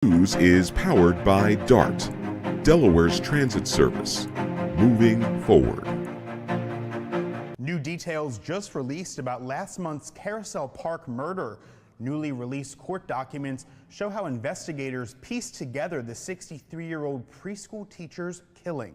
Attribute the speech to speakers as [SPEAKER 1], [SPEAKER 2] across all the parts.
[SPEAKER 1] News is powered by DART, Delaware's transit service. Moving forward.
[SPEAKER 2] New details just released about last month's Carousel Park murder. Newly released court documents show how investigators pieced together the 63-year-old preschool teacher's killing.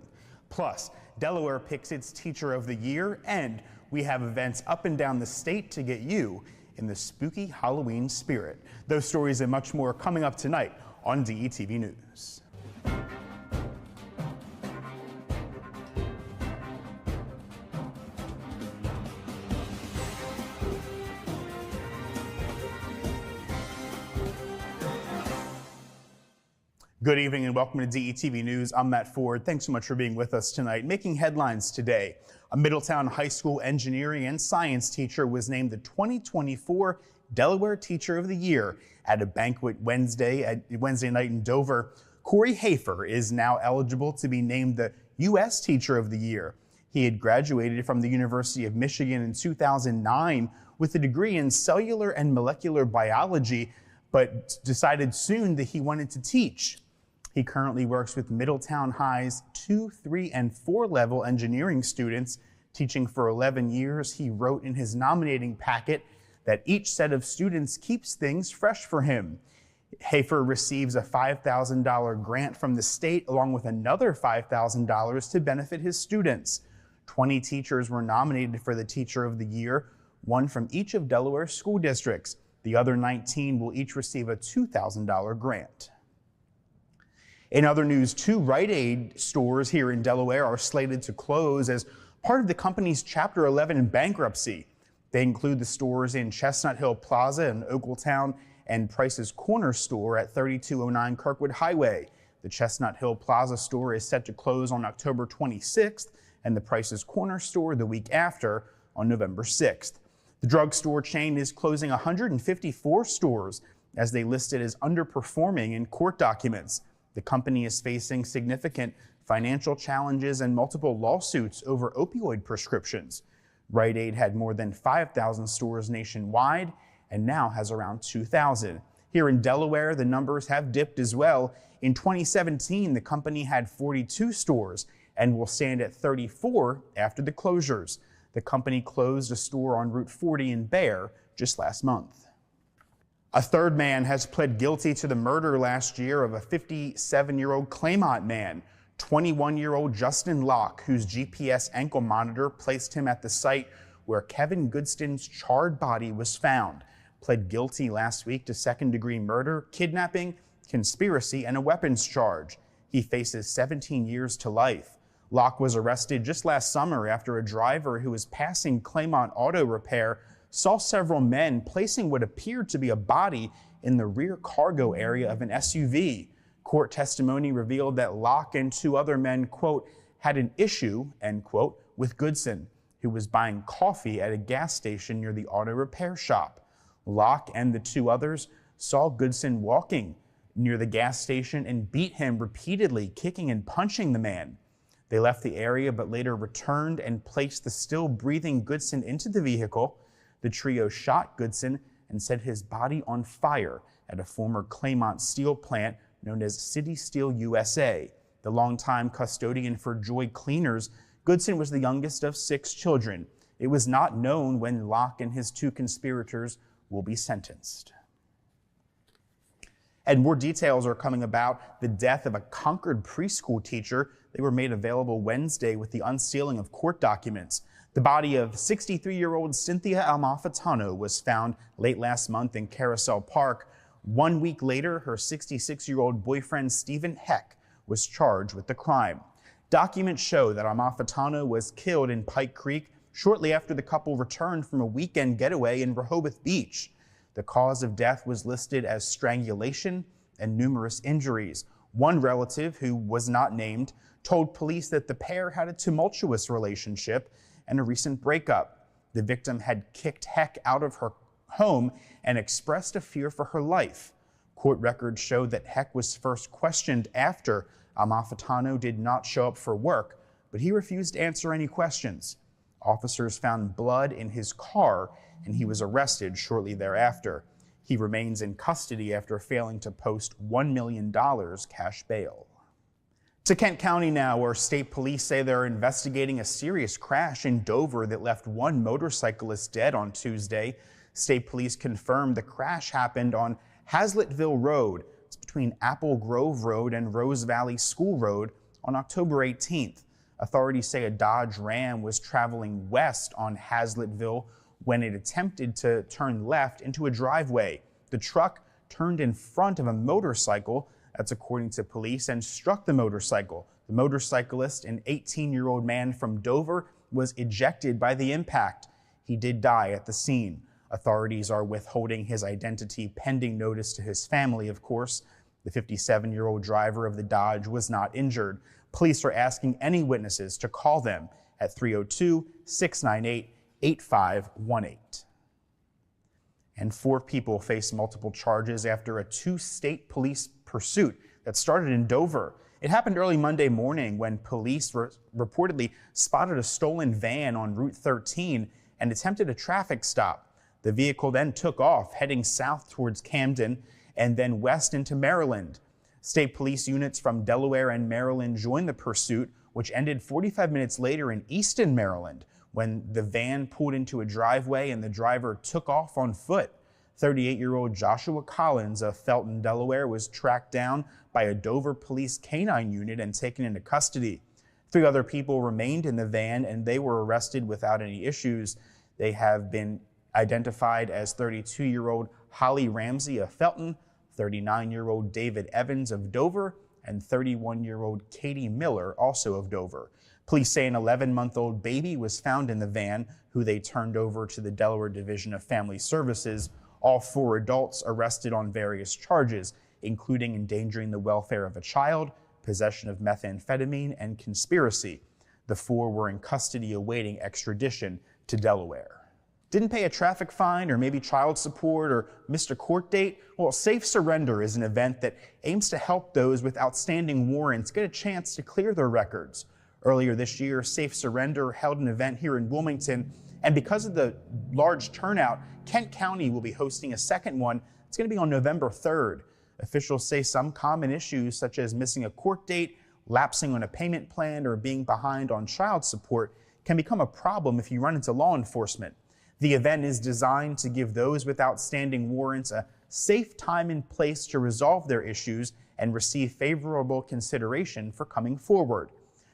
[SPEAKER 2] Plus, Delaware picks its Teacher of the Year, and we have events up and down the state to get you in the spooky Halloween spirit. Those stories and much more coming up tonight on DETV News. Good evening and welcome to DETV News. I'm Matt Ford. Thanks so much for being with us tonight. Making headlines today, a Middletown High School engineering and science teacher was named the 2024 Delaware Teacher of the Year at a banquet Wednesday night in Dover. Corey Hafer is now eligible to be named the U.S. Teacher of the Year. He had graduated from the University of Michigan in 2009 with a degree in cellular and molecular biology, but decided soon that he wanted to teach. He currently works with Middletown High's 2, 3, and 4 level engineering students. Teaching for 11 years, he wrote in his nominating packet that each set of students keeps things fresh for him. Hafer receives a $5,000 grant from the state along with another $5,000 to benefit his students. 20 teachers were nominated for the Teacher of the Year, one from each of Delaware's school districts. The other 19 will each receive a $2,000 grant. In other news, 2 Rite Aid stores here in Delaware are slated to close as part of the company's Chapter 11 bankruptcy. They include the stores in Chestnut Hill Plaza in Oakletown and Price's Corner store at 3209 Kirkwood Highway. The Chestnut Hill Plaza store is set to close on October 26th and the Price's Corner store the week after on November 6th. The drugstore chain is closing 154 stores as they listed as underperforming in court documents. The company is facing significant financial challenges and multiple lawsuits over opioid prescriptions. Rite Aid had more than 5,000 stores nationwide and now has around 2,000. Here in Delaware, the numbers have dipped as well. In 2017, the company had 42 stores and will stand at 34 after the closures. The company closed a store on Route 40 in Bear just last month. A third man has pled guilty to the murder last year of a 57-year-old Claymont man, 21-year-old Justin Locke, whose GPS ankle monitor placed him at the site where Kevin Goodston's charred body was found. Pled guilty last week to second-degree murder, kidnapping, conspiracy, and a weapons charge. He faces 17 years to life. Locke was arrested just last summer after a driver who was passing Claymont Auto Repair saw several men placing what appeared to be a body in the rear cargo area of an SUV. Court testimony revealed that Locke and 2 other men, quote, had an issue, end quote, with Goodson, who was buying coffee at a gas station near the auto repair shop. Locke and the 2 others saw Goodson walking near the gas station and beat him repeatedly, kicking and punching the man. They left the area but later returned and placed the still breathing Goodson into the vehicle. The trio shot Goodson and set his body on fire at a former Claymont steel plant known as City Steel USA. The longtime custodian for Joy Cleaners, Goodson was the youngest of 6 children. It was not known when Locke and his 2 conspirators will be sentenced. And more details are coming about the death of a Concord preschool teacher. They were made available Wednesday with the unsealing of court documents. The body of 63-year-old Cynthia Almafitano was found late last month in Carousel Park. 1 week later, her 66-year-old boyfriend, Stephen Heck, was charged with the crime. Documents show that Almafitano was killed in Pike Creek shortly after the couple returned from a weekend getaway in Rehoboth Beach. The cause of death was listed as strangulation and numerous injuries. One relative, who was not named, told police that the pair had a tumultuous relationship and a recent breakup. The victim had kicked Heck out of her home and expressed a fear for her life. Court records show that Heck was first questioned after Almafitano did not show up for work, but he refused to answer any questions. Officers found blood in his car and he was arrested shortly thereafter. He remains in custody after failing to post $1 million cash bail. To Kent County now, where state police say they're investigating a serious crash in Dover that left one motorcyclist dead on Tuesday. State police confirmed the crash happened on Hazlettville Road. It's between Apple Grove Road and Rose Valley School Road on October 18th. Authorities say a Dodge Ram was traveling west on Hazlettville when it attempted to turn left into a driveway. The truck turned in front of a motorcycle, that's according to police, and struck the motorcycle. The motorcyclist, an 18-year-old man from Dover, was ejected by the impact. He did die at the scene. Authorities are withholding his identity pending notice to his family, of course. The 57-year-old driver of the Dodge was not injured. Police are asking any witnesses to call them at 302-698-8518. And 4 people face multiple charges after a 2-state police pursuit that started in Dover. It happened early Monday morning when police reportedly spotted a stolen van on Route 13 and attempted a traffic stop. The vehicle then took off, heading south towards Camden and then west into Maryland. State police units from Delaware and Maryland joined the pursuit, which ended 45 minutes later in Easton, Maryland, when the van pulled into a driveway and the driver took off on foot. 38-year-old Joshua Collins of Felton, Delaware, was tracked down by a Dover police canine unit and taken into custody. 3 other people remained in the van and they were arrested without any issues. They have been identified as 32-year-old Holly Ramsey of Felton, 39-year-old David Evans of Dover, and 31-year-old Katie Miller, also of Dover. Police say an 11-month-old baby was found in the van, who they turned over to the Delaware Division of Family Services. All 4 adults arrested on various charges, including endangering the welfare of a child, possession of methamphetamine, and conspiracy. The 4 were in custody awaiting extradition to Delaware. Didn't pay a traffic fine or maybe child support or missed a court date? Well, Safe Surrender is an event that aims to help those with outstanding warrants get a chance to clear their records. Earlier this year, Safe Surrender held an event here in Wilmington, and because of the large turnout, Kent County will be hosting a second one. It's going to be on November 3rd. Officials say some common issues such as missing a court date, lapsing on a payment plan, or being behind on child support can become a problem if you run into law enforcement. The event is designed to give those with outstanding warrants a safe time and place to resolve their issues and receive favorable consideration for coming forward.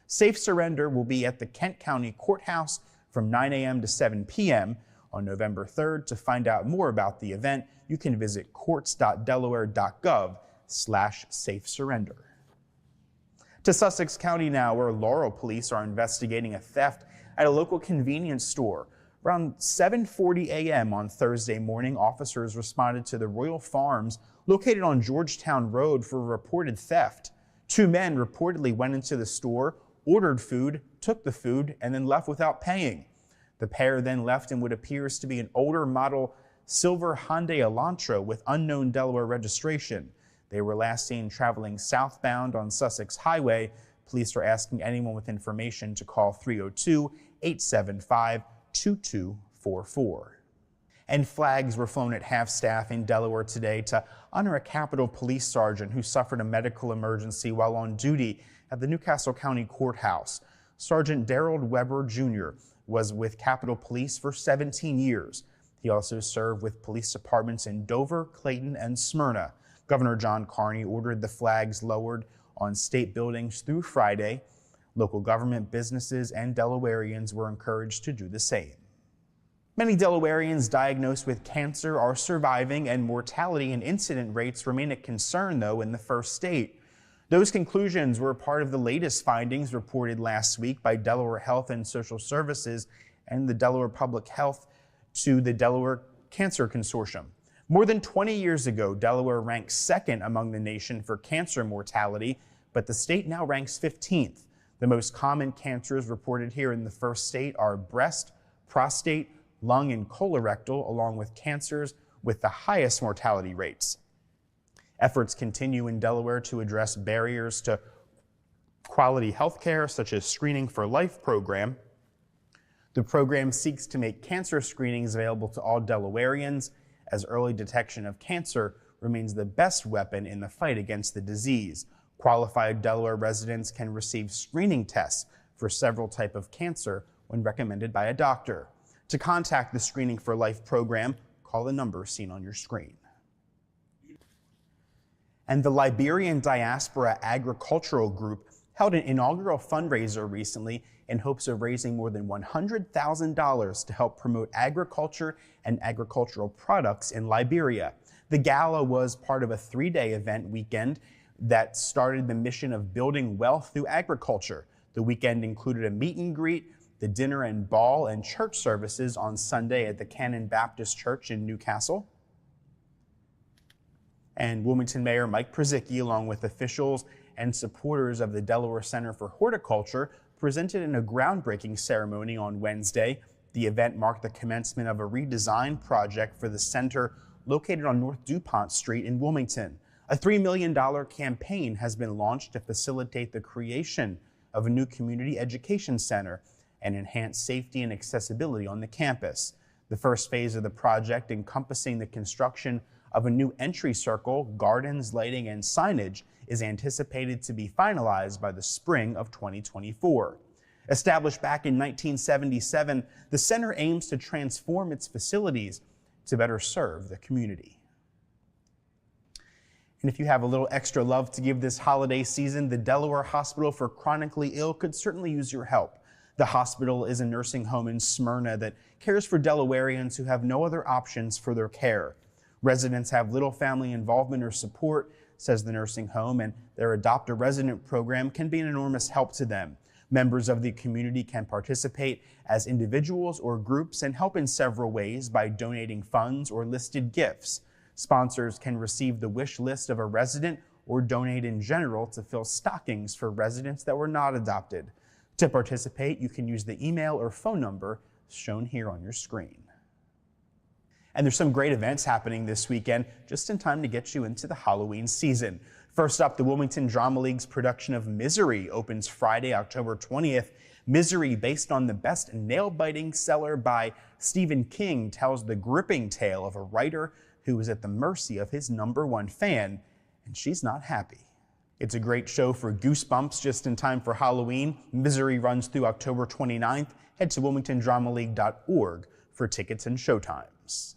[SPEAKER 2] Safe Surrender will be at the Kent County Courthouse from 9 a.m. to 7 p.m. on November 3rd. To find out more about the event, you can visit courts.delaware.gov/safe surrender. To Sussex County now, where Laurel police are investigating a theft at a local convenience store. Around 7:40 a.m. on Thursday morning, officers responded to the Royal Farms located on Georgetown Road for a reported theft. 2 men reportedly went into the store, ordered food, took the food, and then left without paying. The pair then left in what appears to be an older model silver Hyundai Elantra with unknown Delaware registration. They were last seen traveling southbound on Sussex Highway. Police are asking anyone with information to call 302-875-2244. And flags were flown at half-staff in Delaware today to honor a Capitol Police sergeant who suffered a medical emergency while on duty at the Newcastle County Courthouse. Sergeant Darrell Weber Jr. was with Capitol Police for 17 years. He also served with police departments in Dover, Clayton, and Smyrna. Governor John Carney ordered the flags lowered on state buildings through Friday. Local government, businesses, and Delawareans were encouraged to do the same. Many Delawareans diagnosed with cancer are surviving, and mortality and incident rates remain a concern, though, in the first state. Those conclusions were part of the latest findings reported last week by Delaware Health and Social Services and the Delaware Public Health to the Delaware Cancer Consortium. More than 20 years ago, Delaware ranked second among the nation for cancer mortality, but the state now ranks 15th. The most common cancers reported here in the first state are breast, prostate, lung, and colorectal, along with cancers with the highest mortality rates. Efforts continue in Delaware to address barriers to quality health care, such as Screening for Life program. The program seeks to make cancer screenings available to all Delawareans, as early detection of cancer remains the best weapon in the fight against the disease. Qualified Delaware residents can receive screening tests for several types of cancer when recommended by a doctor. To contact the Screening for Life program, call the number seen on your screen. And the Liberian Diaspora Agricultural Group held an inaugural fundraiser recently in hopes of raising more than $100,000 to help promote agriculture and agricultural products in Liberia. The gala was part of a 3-day event weekend that started the mission of building wealth through agriculture. The weekend included a meet and greet, the dinner and ball, and church services on Sunday at the Canon Baptist Church in Newcastle. And Wilmington Mayor Mike Przicki, along with officials and supporters of the Delaware Center for Horticulture, presented in a groundbreaking ceremony on Wednesday. The event marked the commencement of a redesign project for the center located on North DuPont Street in Wilmington. A $3 million campaign has been launched to facilitate the creation of a new community education center and enhance safety and accessibility on the campus. The first phase of the project, encompassing the construction of a new entry circle, gardens, lighting, and signage, is anticipated to be finalized by the spring of 2024. Established back in 1977, the center aims to transform its facilities to better serve the community. And if you have a little extra love to give this holiday season, the Delaware Hospital for Chronically Ill could certainly use your help. The hospital is a nursing home in Smyrna that cares for Delawareans who have no other options for their care. Residents have little family involvement or support, says the nursing home, and their Adopt a Resident program can be an enormous help to them. Members of the community can participate as individuals or groups and help in several ways by donating funds or listed gifts. Sponsors can receive the wish list of a resident or donate in general to fill stockings for residents that were not adopted. To participate, you can use the email or phone number shown here on your screen. And there's some great events happening this weekend, just in time to get you into the Halloween season. First up, the Wilmington Drama League's production of Misery opens Friday, October 20th. Misery, based on the best nail-biting seller by Stephen King, tells the gripping tale of a writer who is at the mercy of his #1 fan, and she's not happy. It's a great show for goosebumps just in time for Halloween. Misery runs through October 29th. Head to wilmingtondramaLeague.org for tickets and showtimes.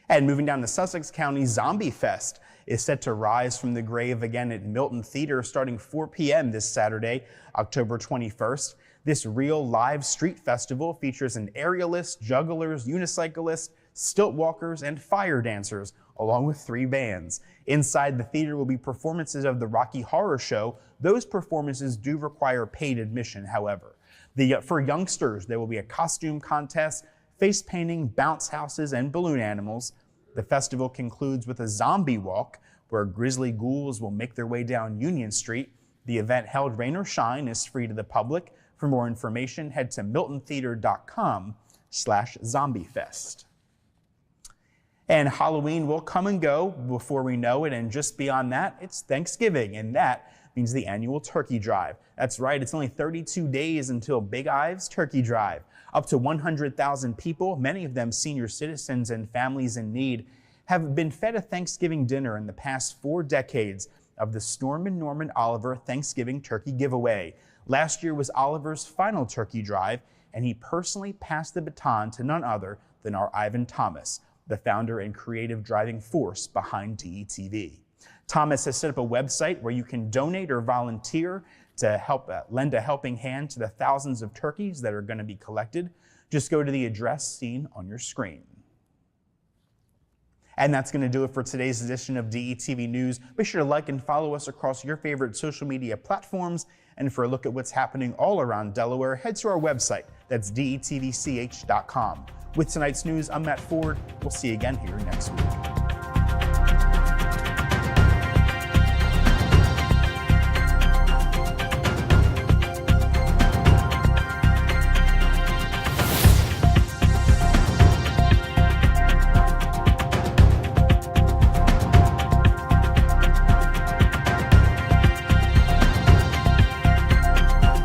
[SPEAKER 2] And moving down to Sussex County, Zombie Fest is set to rise from the grave again at Milton Theater starting 4 p.m. this Saturday, October 21st. This real live street festival features an aerialist, jugglers, unicyclists, stilt walkers, and fire dancers, along with 3 bands. Inside the theater will be performances of the Rocky Horror Show. Those performances do require paid admission, however. For youngsters, there will be a costume contest, face painting, bounce houses, and balloon animals. The festival concludes with a zombie walk, where grisly ghouls will make their way down Union Street. The event, held rain or shine, is free to the public. For more information, head to miltontheater.com/zombiefest. And Halloween will come and go before we know it, and just beyond that, it's Thanksgiving, and that means the annual turkey drive. That's right, it's only 32 days until Big Ives Turkey Drive. Up to 100,000 people, many of them senior citizens and families in need, have been fed a Thanksgiving dinner in the past 4 decades of the Storm and Norman Oliver Thanksgiving Turkey Giveaway. Last year was Oliver's final turkey drive, and he personally passed the baton to none other than our Ivan Thomas, the founder and creative driving force behind DETV. Thomas has set up a website where you can donate or volunteer to help lend a helping hand to the thousands of turkeys that are going to be collected. Just go to the address seen on your screen. And that's going to do it for today's edition of DETV News. Be sure to like and follow us across your favorite social media platforms. And for a look at what's happening all around Delaware, head to our website. That's detvch.com. With tonight's news, I'm Matt Ford. We'll see you again here next week.